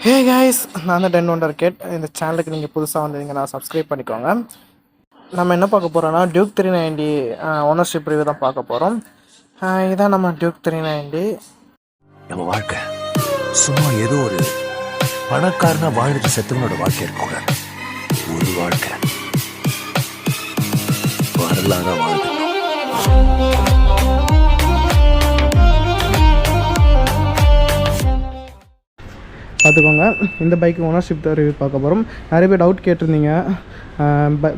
Hey guys, நான் தான் ten wonder gate. இந்த சேனலுக்கு நீங்கள் புதுசாக வந்தீங்கன்னா சப்ஸ்கிரைப் பண்ணிக்கோங்க. நம்ம என்ன பார்க்க போகிறோன்னா டியூக் 390 ஓனர்ஷிப் ரிவ்யூ தான் பார்க்க போகிறோம். இதான் நம்ம டியூக் 390. நம்ம வாழ்க்கை சும்மா ஏதோ ஒரு பணக்காரனா வாழ்ந்துட்டு செத்தவனோட வாழ்க்கை இருக்கக்கூடாது. ஒரு வாழ்க்கை வரலாறா வாழ்ந்து பார்த்துக்கோங்க. இந்த பைக் ஓனர்ஷிப் தான் ரிவ்யூ பார்க்க போகிறோம். நிறைய பேர் டவுட் கேட்டிருந்தீங்க,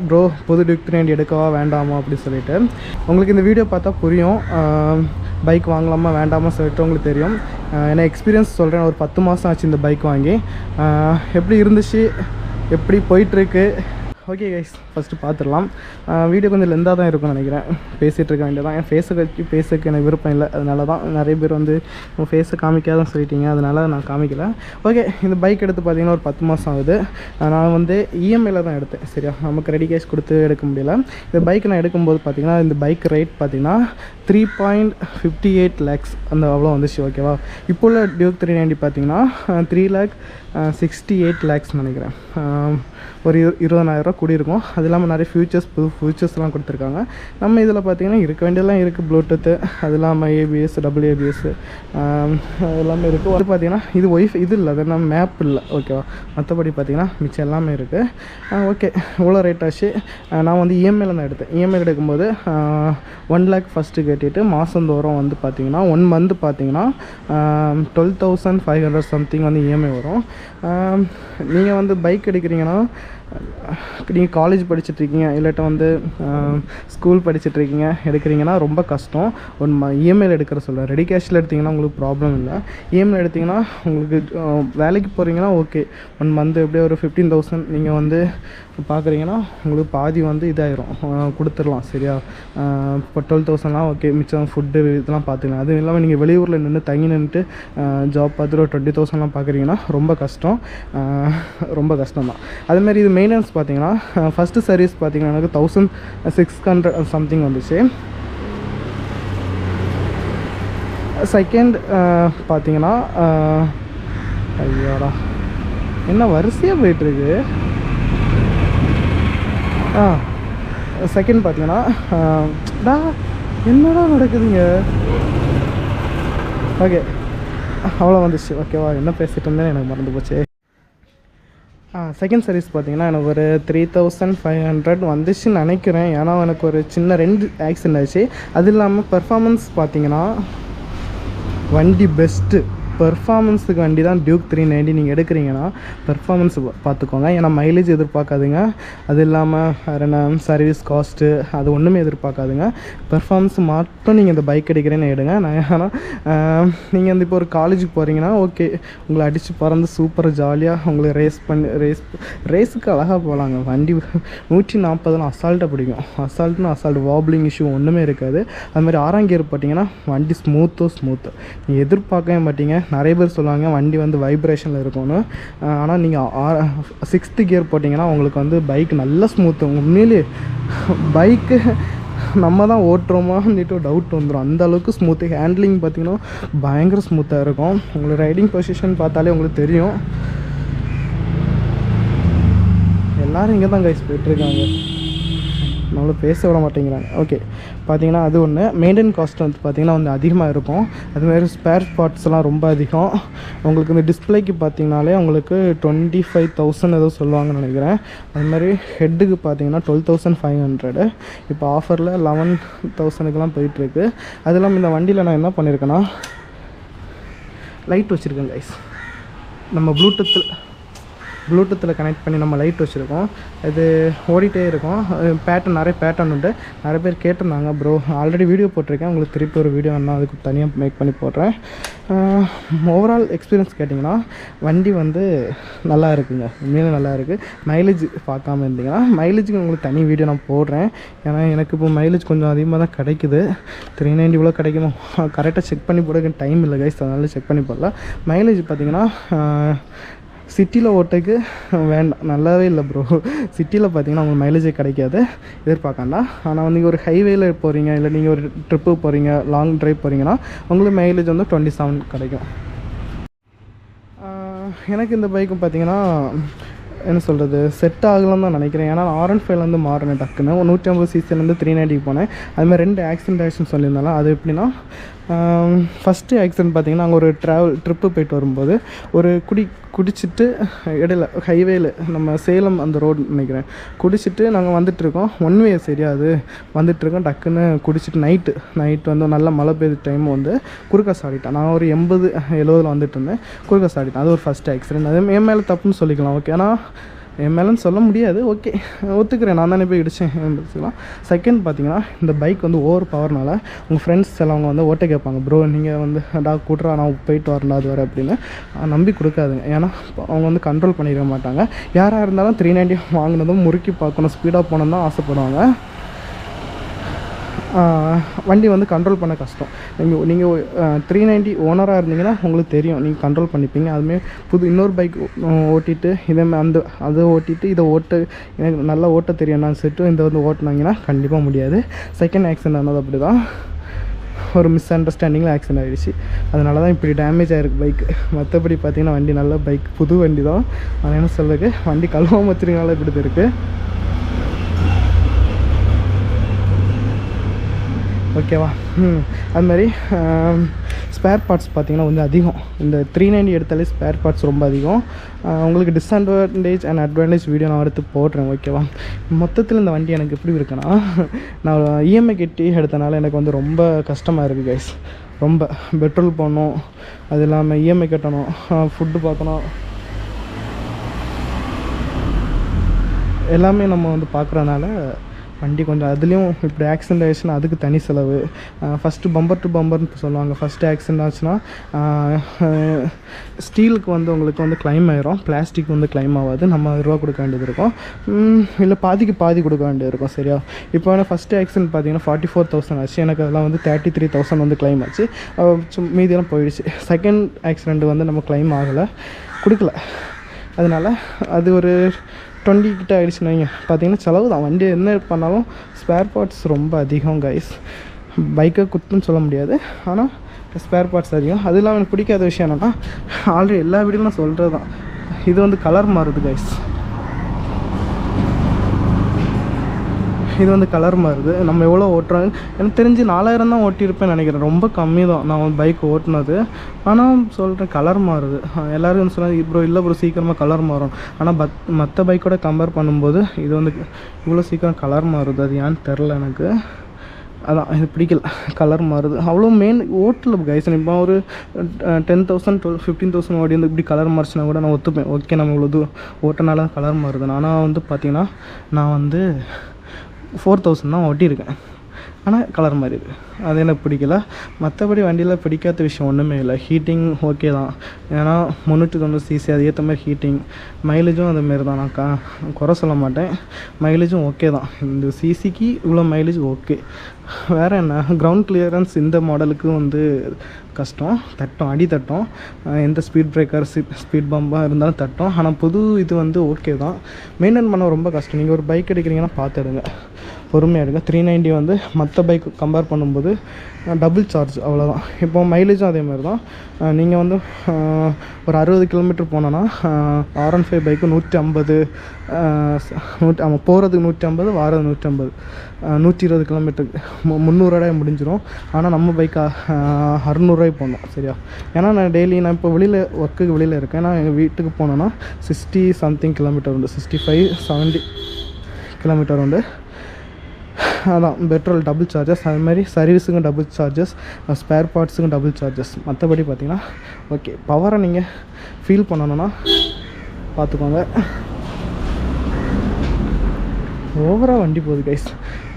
ப்ரோ புது டியூக் 390 எடுக்கவா வேண்டாமா அப்படின்னு சொல்லிட்டு. உங்களுக்கு இந்த வீடியோ பார்த்தா புரியும் பைக் வாங்கலாமா வேண்டாமா சொல்லிட்டு உங்களுக்கு தெரியும். ஏன்னா எக்ஸ்பீரியன்ஸ் சொல்கிறேன். ஒரு 10 மாதம் ஆச்சு இந்த பைக் வாங்கி. எப்படி இருந்துச்சு, எப்படி போயிட்டுருக்கு. ஓகே கைஸ், ஃபஸ்ட்டு பார்த்துடலாம். வீடியோ கொஞ்சம் லெந்தாக தான் இருக்கும்னு நினைக்கிறேன். பேசிகிட்டு இருக்க வேண்டியதான். என் ஃபேஸை வச்சு பேசுக்கு எனக்கு விருப்பம் இல்லை. அதனால தான் நிறைய பேர் வந்து உங்கள் ஃபேஸை காமிக்காதான் சொல்லிட்டீங்க, அதனால் நான் காமிக்கல. ஓகே, இந்த பைக் எடுத்து பார்த்தீங்கன்னா ஒரு 10 மாதம் ஆகுது. நான் வந்து இஎம்ஐயில் தான் எடுத்தேன். சரியா, நமக்கு ரெடி கேஷ் கொடுத்து எடுக்க முடியல. இந்த பைக் நான் எடுக்கும்போது பார்த்தீங்கன்னா இந்த பைக் ரேட் பார்த்தீங்கன்னா 3.58 lakhs அந்த அவ்வளோ வந்துச்சு. ஓகேவா, இப்போ உள்ள டியூக் 390 பார்த்தீங்கன்னா 3,68 lakhs நினைக்கிறேன். ஒரு 20,000 கூடியிருக்கும். அது இல்லாமல் நிறைய புது ஃபியூச்சர்ஸ்லாம் கொடுத்துருக்காங்க. நம்ம இதில் பார்த்திங்கன்னா இருக்க வேண்டியதெல்லாம் இருக்குது. ப்ளூடூத்து, அது இல்லாமல் ABS, ABS எல்லாமே இருக்குது. அது பார்த்திங்கன்னா இது இல்லை, அது நம்ம மேப் இல்லை. ஓகேவா, மற்றபடி பார்த்திங்கன்னா மிச்சம் எல்லாமே இருக்குது. ஓகே, இவ்வளோ ரேட் ஆச்சு. நான் வந்து இஎம்ஐயில் தான் எடுத்தேன். இஎம்ஐயில் எடுக்கும்போது 1 lakh ஃபஸ்ட்டு கட்டிட்டு மாதந்தோறும் வந்து பார்த்திங்கன்னா 1 month பார்த்திங்கன்னா 12,500 சம்திங் வந்து இஎம்ஐ வரும். நீங்கள் வந்து பைக் எடுக்கிறீங்கன்னா, நீங்கள் காலேஜ் படிச்சுட்ருக்கீங்க, இல்லாட்ட வந்து ஸ்கூல் படிச்சுட்ருக்கீங்க எடுக்கிறீங்கன்னா ரொம்ப கஷ்டம். இஎம்ஐயில் எடுக்கிற சொல்கிறேன். ரெடி கேஷில் எடுத்திங்கன்னா உங்களுக்கு ப்ராப்ளம் இல்லை. இஎம்ஐயில் எடுத்திங்கன்னா உங்களுக்கு வேலைக்கு போகிறீங்கன்னா ஓகே, 1 month எப்படியோ ஒரு 15,000 நீங்கள் வந்து பார்க்குறீங்கன்னா உங்களுக்கு பாதி வந்து இதாயிரும், கொடுத்துடலாம். சரியா, இப்போ 12,000லாம் ஓகே. மிச்சம் ஃபுட்டு இதெல்லாம் பார்த்துக்கலாம். அதுவும் இல்லாமல் நீங்கள் வெளியூரில் தங்கி நின்றுட்டு ஜாப் பார்த்துட்டு ஒரு 20,000லாம் பார்க்குறீங்கன்னா ரொம்ப கஷ்டம் தான். அதுமாதிரி இது மெயின்டெனன்ஸ் பார்த்தீங்கன்னா ஃபஸ்ட்டு சர்வீஸ் பார்த்தீங்கன்னா எனக்கு 1,600 சம்திங் வந்துச்சு. செகண்ட் பார்த்தீங்கன்னா ஐயோடா என்ன வரிசையாக போயிட்டுருக்கு. செகண்ட் பார்த்தீங்கன்னா என்னடா நடக்குதுங்க. ஓகே, அவ்வளோ வந்துச்சு. ஓகேவா, என்ன பேசிகிட்டு இருந்தேன் எனக்கு மறந்து போச்சு. செகண்ட் சர்வீஸ் பார்த்தீங்கன்னா எனக்கு ஒரு 3,500 வந்துச்சுன்னு நினைக்கிறேன். ஏன்னா எனக்கு ஒரு சின்ன 2 ஆக்சிடென்ட் ஆச்சு. அது இல்லாமல் பெர்ஃபார்மன்ஸ் பார்த்தீங்கன்னா வண்டி பெஸ்ட்டு. பெர்ஃபார்மன்ஸுக்கு வண்டி தான் டியூக் 390 நீங்கள் எடுக்கிறீங்கன்னா பெர்ஃபார்மன்ஸ் பார்த்துக்கோங்க. ஏன்னா மைலேஜ் எதிர்பார்க்காதுங்க. அது இல்லாமல் வேறு என்ன சர்வீஸ் காஸ்ட்டு அது ஒன்றுமே எதிர்பார்க்காதுங்க. பெர்ஃபார்மன்ஸ் மட்டும் நீங்கள் இந்த பைக் எடுக்கிறேன்னு எடுங்க. நான் ஆனால் நீங்கள் வந்து இப்போ ஒரு காலேஜுக்கு போகிறீங்கன்னா ஓகே, உங்களை அடித்து பறந்து சூப்பர் ஜாலியாக உங்களை ரேஸுக்கு அழகாக போகலாங்க. வண்டி 140 அசால்ட்டாக பிடிக்கும். அசால்ட் வாப்ளிங் இஷ்யூ ஒன்றுமே இருக்காது. அதுமாதிரி 6ஆம் கியர் பார்த்தீங்கன்னா வண்டி ஸ்மூத்து நீங்கள் எதிர்பார்க்கவே மாட்டீங்க. நிறைய பேர் சொல்லுவாங்க வண்டி வந்து வைப்ரேஷனில் இருக்கும்னு. ஆனால் நீங்கள் 6th கியர் போட்டிங்கன்னா உங்களுக்கு வந்து பைக் நல்லா ஸ்மூத்து. உண்மையிலே பைக்கு நம்ம தான் ஓட்டுறோமான்னுட்டு டவுட் வந்துடும். அந்த அளவுக்கு ஸ்மூத்து. ஹேண்ட்லிங் பார்த்திங்கன்னா பயங்கர ஸ்மூத்தாக இருக்கும். உங்களுக்கு ரைடிங் பொசிஷன் பார்த்தாலே உங்களுக்கு தெரியும். எல்லோரும் இங்கே தான் கைஸ் போயிட்டுருக்காங்க, நம்மள பேச விட மாட்டேங்கிறாங்க. ஓகே, பார்த்தீங்கன்னா அது ஒன்று. மெயின்டெனன் காஸ்ட் வந்து பார்த்திங்கன்னா வந்து அதிகமாக இருக்கும். அதுமாதிரி ஸ்பேர் பார்ட்ஸ்லாம் ரொம்ப அதிகம். உங்களுக்கு இந்த டிஸ்பிளேக்கு பார்த்திங்கனாலே உங்களுக்கு 25,000 ஏதோ சொல்லுவாங்கன்னு நினைக்கிறேன். அதுமாதிரி ஹெட்டுக்கு பார்த்திங்கன்னா 12,500. இப்போ ஆஃபரில் 11,000க்குலாம் போயிட்டுருக்கு. அது இல்லாமல் இந்த வண்டியில் நான் என்ன பண்ணியிருக்கேன்னா லைட் வச்சுருக்கேன் கைஸ். நம்ம ப்ளூடூத்தில் கனெக்ட் பண்ணி நம்ம லைட் வச்சுருக்கோம். இது ஓடிட்டே இருக்கும். நிறைய பேட்டர்ன் உண்டு. நிறைய பேர் கேட்டிருந்தாங்க, ப்ரோ ஆல்ரெடி வீடியோ போட்டிருக்கேன், உங்களுக்கு திருப்பி ஒரு வீடியோ நான் அதுக்கு தனியாக மேக் பண்ணி போடுறேன். ஓவரால் எக்ஸ்பீரியன்ஸ் கேட்டிங்கன்னா வண்டி வந்து நல்லா இருக்குங்க, உண்மையிலே நல்லா இருக்குது. மைலேஜ் பார்க்காம இருந்தீங்கன்னா மைலேஜுக்கு உங்களுக்கு தனி வீடியோ நான் போடுறேன். ஏன்னா எனக்கு இப்போ மைலேஜ் கொஞ்சம் அதிகமாக தான் கிடைக்குது. 390 இவ்வளோ கிடைக்குமோ கரெக்டாக செக் பண்ணி போட டைம் இல்லை கைஸ், அதனால செக் பண்ணி போடல. மைலேஜ் பார்த்திங்கன்னா சிட்டியில் ஓட்டுக்கு வேண்டாம், நல்லாவே இல்லை ப்ரோ. சிட்டியில் பார்த்தீங்கன்னா உங்களுக்கு மைலேஜே கிடைக்காது, எதிர்பார்க்காண்டா. ஆனால் வந்து நீங்கள் ஒரு ஹைவேயில் போகிறீங்க, இல்லை நீங்கள் ஒரு ட்ரிப்பு போகிறீங்க, லாங் ட்ரைவ் போகிறீங்கன்னா உங்களுக்கு மைலேஜ் வந்து 27 கிடைக்கும். எனக்கு இந்த பைக்கும் பார்த்தீங்கன்னா என்ன சொல்கிறது செட் ஆகலன்னு தான் நினைக்கிறேன். ஏன்னா R15 மாறினேன் டக்குன்னு 150 சிசிலேருந்து 390 போனேன். அதுமாதிரி 2 ஆக்சிடென்ட் சொல்லியிருந்தாலும் அது எப்படின்னா ஃபஸ்ட்டு ஆக்சிடென்ட் பார்த்திங்கன்னா அங்கே ஒரு ட்ரிப்பு போயிட்டு வரும்போது ஒரு குடிச்சிட்டு இடையில ஹைவேல நம்ம சேலம் அந்த ரோடு நினைக்கிறேன் குடிச்சிட்டு நாங்கள் வந்துட்டுருக்கோம். ஒன் வே சரியா அது வந்துட்டுருக்கோம். டக்குன்னு குடிச்சிட்டு நைட்டு வந்து நல்ல மழை பெய்த டைம் வந்து குறுக்க சாடிட்டேன். நான் ஒரு 80-70 வந்துட்டு இருந்தேன். குறுக்க சாடிட்டேன். அது ஒரு ஃபஸ்ட் ஆக்சிடென்ட். அது என் மேலே தப்புன்னு சொல்லிக்கலாம். ஓகே, ஆனால் என் மேலேன்னு சொல்ல முடியாது. ஓகே, ஒத்துக்கிறேன், நான் தானே போய் இடித்தேன் வச்சுக்கலாம். செகண்ட் பார்த்தீங்கன்னா இந்த பைக் வந்து ஓவர் பவர்னால உங்கள் ஃப்ரெண்ட்ஸ் எல்லாம் அவங்க வந்து ஓட்ட கேட்பாங்க. ப்ரோ நீங்கள் வந்து கூட்டுறா நான் போயிட்டு வரேன் அது வர அப்படின்னு நம்பி கொடுக்காதுங்க. ஏன்னா அவங்க வந்து கண்ட்ரோல் பண்ணிட மாட்டாங்க. யாராக இருந்தாலும் 390 வாங்கினதும் முறுக்கி பார்க்கணும், ஸ்பீடாக போகணுன்னு தான் ஆசைப்படுவாங்க. வண்டி வந்து கண்ட்ரோல் பண்ண கஷ்டம். நீங்கள் 390 ஓனராக இருந்தீங்கன்னா உங்களுக்கு தெரியும், நீங்கள் கண்ட்ரோல் பண்ணிப்பீங்க. அதுமாரி இன்னொரு பைக் ஓட்டிட்டு அதை ஓட்டிட்டு இதை எனக்கு நல்லா ஓட்ட தெரியும் நான் செட்டு இந்த வந்து ஓட்டினாங்கன்னா கண்டிப்பாக முடியாது. செகண்ட் ஆக்சிடென்ட் ஆனது அப்படி தான், ஒரு மிஸ் அண்டர்ஸ்டாண்டிங்கில் ஆக்சிடென்ட் ஆகிடுச்சு. அதனால தான் இப்படி டேமேஜ் ஆகிருக்கு பைக்கு. மற்றபடி பார்த்திங்கன்னா வண்டி நல்ல பைக், புது வண்டி தான். நான் என்ன சொல்லுறது, வண்டி கழுவாமல் வச்சுருக்கனால இப்படி இருக்குது. ஓகேவா? அதுமாதிரி ஸ்பேர் பார்ட்ஸ் பார்த்திங்கன்னா கொஞ்சம் அதிகம். இந்த 390 எடுத்தாலே ஸ்பேர் பார்ட்ஸ் ரொம்ப அதிகம். உங்களுக்கு டிஸ்அட்வான்டேஜ் அண்ட் அட்வான்டேஜ் வீடியோ நான் எடுத்து போடுறேன். ஓகேவா? மொத்தத்தில் இந்த வண்டி எனக்கு எப்படி இருக்குன்னா, நான் இஎம்ஐ கட்டி எடுத்தனால எனக்கு வந்து ரொம்ப கஷ்டமாக இருக்குது கைஸ். ரொம்ப பெட்ரோல் போடணும், அது இல்லாமல் இஎம்ஐ கட்டணும், ஃபுட்டு பார்க்கணும், எல்லாமே நம்ம வந்து பார்க்குறதுனால வண்டி கொஞ்சம் அதுலேயும் இப்படி ஆக்சிடென்ட் ஆகிடுச்சுன்னா அதுக்கு தனி செலவு. ஃபஸ்ட்டு பம்பர் டு பம்பர்னு சொல்லுவாங்க. ஃபஸ்ட்டு ஆக்சிடென்ட் ஆச்சுன்னா ஸ்டீலுக்கு வந்து உங்களுக்கு வந்து கிளைம் ஆயிரும், பிளாஸ்டிக் வந்து கிளைம் ஆகாது. நம்ம ரூபா கொடுக்க வேண்டியது இருக்கும், இல்லை பாதி கொடுக்க வேண்டியது இருக்கும். சரியா? இப்போ வந்து ஃபஸ்ட்டு ஆக்சிடென்ட் பார்த்தீங்கன்னா 44,000 ஆச்சு. எனக்கு அதெல்லாம் வந்து 33,000 வந்து கிளைம் ஆச்சு. மீதியெல்லாம் போயிடுச்சு. செகண்ட் ஆக்சிடென்ட் வந்து நம்ம கிளைம் ஆகலை, கொடுக்கல. அதனால் அது ஒரு 20 கிட்ட ஆகிடுச்சுன்னு வைங்க. பார்த்தீங்கன்னா செலவு தான். வண்டி என்ன பண்ணாலும் ஸ்பேர் பார்ட்ஸ் ரொம்ப அதிகம் கைஸ். பைக்கை குத்துன்னு சொல்ல முடியாது, ஆனால் ஸ்பேர் பார்ட்ஸ் அதிகம். அது இல்லாமல் எனக்கு பிடிக்காத விஷயம் என்னென்னா, ஆல்ரெடி எல்லா வீடியோவும் நான் சொல்கிறது தான், இது வந்து கலர் மாறுது கைஸ். இது வந்து கலர் மாறுது. நம்ம எவ்வளோ ஓட்டுறோம் எனக்கு தெரிஞ்சு 4000 தான் ஓட்டியிருப்பேன்னு நினைக்கிறேன். ரொம்ப கம்மி தான் நான் பைக் ஓட்டினது. ஆனால் சொல்கிறேன் கலர் மாறுது. எல்லோரும் சொன்னாங்க ப்ரோ இல்லை ப்ரோ சீக்கிரமாக கலர் மாறும். ஆனால் மற்ற பைக்கோட கம்பேர் பண்ணும்போது இது வந்து இவ்வளோ சீக்கிரம் கலர் மாறுது. அது ஏன்னு தெரில எனக்கு. அதான் இது பிடிக்கல, கலர் மாறுது. அவ்வளோ மெயின் ஓட்டல கைஸ். இப்போ ஒரு 10,000 15,000 ஓடி வந்து இப்படி கலர் மாறிச்சுனா கூட நான் ஒத்துப்பேன். ஓகே நம்ம இவ்வளோ ஓட்டனால கலர் மாறுது. ஆனால் வந்து பார்த்திங்கன்னா நான் வந்து 4,000 தான் ஓட்டியிருக்கேன், ஆனால் கலர் மாதிரி இருக்குது. அது எனக்கு பிடிக்கல. மற்றபடி வண்டியில் பிடிக்காத விஷயம் ஒன்றுமே இல்லை. ஹீட்டிங் ஓகே தான். ஏன்னா 390 சிசி அது ஏற்ற மாதிரி ஹீட்டிங், மைலேஜும் அதுமாரி தான். நான் குறை சொல்ல மாட்டேன், மைலேஜும் ஓகே தான். இந்த சிசிக்கு இவ்வளோ மைலேஜ் ஓகே. வேறு என்ன, கிரவுண்ட் கிளியரன்ஸ் இந்த மாடலுக்கு வந்து கஷ்டம், அடி தட்டும். எந்த ஸ்பீட் பிரேக்கர் ஸ்பீட் பம்பாக இருந்தாலும் தட்டும். ஆனால் புது இது வந்து ஓகே தான். மெயின்டைன் பண்ண ரொம்ப கஷ்டம். நீங்கள் ஒரு பைக் எடுக்கிறீங்கன்னா பார்த்து எடுங்க, பொறுமையாக எடுங்க. 390 வந்து மற்ற பைக் கம்பேர் பண்ணும்போது டபுள் சார்ஜ் அவ்வளோதான். இப்போ மைலேஜும் அதேமாதிரி தான். நீங்கள் வந்து ஒரு 60 கிலோமீட்டர் போனோன்னா R15 பைக்கு 150 போகிறதுக்கு 150, வாரது 150, 120 கிலோமீட்டருக்கு 300 முடிஞ்சிடும். ஆனால் நம்ம பைக்கு 600 போனோம். சரியா? ஏன்னா நான் டெய்லி நான் இப்போ ஒர்க்குக்கு வெளியில் இருக்கேன். நான் எங்கள் வீட்டுக்கு போனோன்னா 60 சம்திங் கிலோமீட்டர் உண்டு, 65-70 கிலோமீட்டர் உண்டு. அதான் பெட்ரோல் டபுள் சார்ஜஸ். அதுமாதிரி சர்வீஸுக்கும் டபுள் சார்ஜஸ், ஸ்பேர் பார்ட்ஸுக்கும் டபுள் சார்ஜஸ். மற்றபடி பார்த்திங்கன்னா ஓகே. பவரை நீங்கள் ஃபீல் பண்ணணுன்னா பார்த்துக்கோங்க. ஓவராக வண்டி போகுது கைஸ்.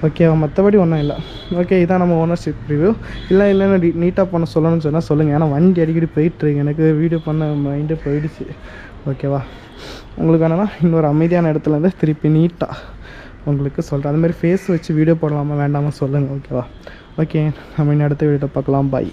ஓகேவா? மற்றபடி ஒன்றும் இல்லை. ஓகே, இதான் நம்ம ஓனர்ஷிப் ரிவ்யூ. இல்லைன்னா நீட்டாக பண்ண சொல்லணும்னு சொன்னால் சொல்லுங்கள். ஏன்னா வண்டி அடிக்கடி போயிட்டுருக்கு, எனக்கு வீடியோ பண்ண மைண்டே போயிடுச்சு. ஓகேவா? உங்களுக்கு வேணுன்னா இன்னொரு அமைதியான இடத்துலேருந்து திருப்பி நீட்டாக உங்களுக்கு சொல்கிறேன். அதுமாதிரி ஃபேஸ் வச்சு வீடியோ போடலாமா வேண்டாமா சொல்லுங்கள். ஓகேவா? ஓகே, நம்ம இன்னும் அடுத்த வீடியோ பார்க்கலாம். பாய்.